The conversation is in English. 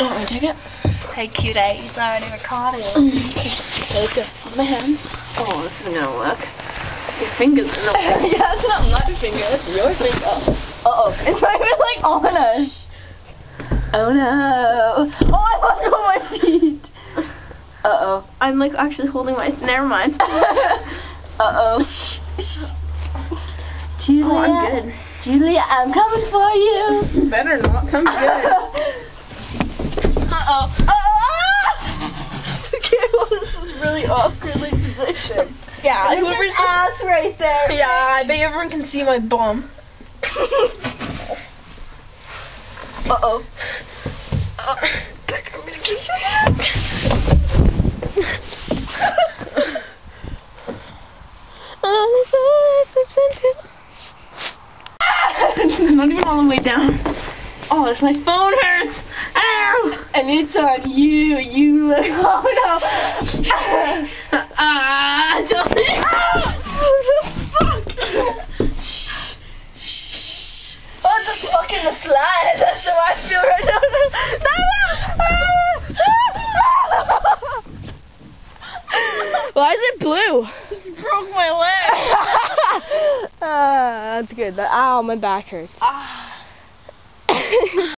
Want me to take it? Hey, cutie, it's already recording. Okay, let's go. Hold my hands. Oh, this isn't gonna work. Your fingers are not. Yeah, it's not my finger, it's your finger. Uh-oh, it's not even like on us. Oh no. Oh, I let go of my feet. Uh-oh. I'm like actually holding my. Never mind. Uh-oh. Julia. Oh, I'm good. Julia, I'm coming for you. Better not. I'm good. Uh-oh. Okay, well, this is really awkwardly positioned. Yeah, There's an ass right there. Yeah, I bet everyone can see my bum. Uh-oh. I'm gonna kiss your hand. Not even all the way down. Oh, this my phone hurts. Ow! And it's on you. You look. Oh no. Chelsea. Oh, it's just fucking the slide. That's how I feel right now. Why is it blue? It broke my leg. That's good. Ow, my back hurts.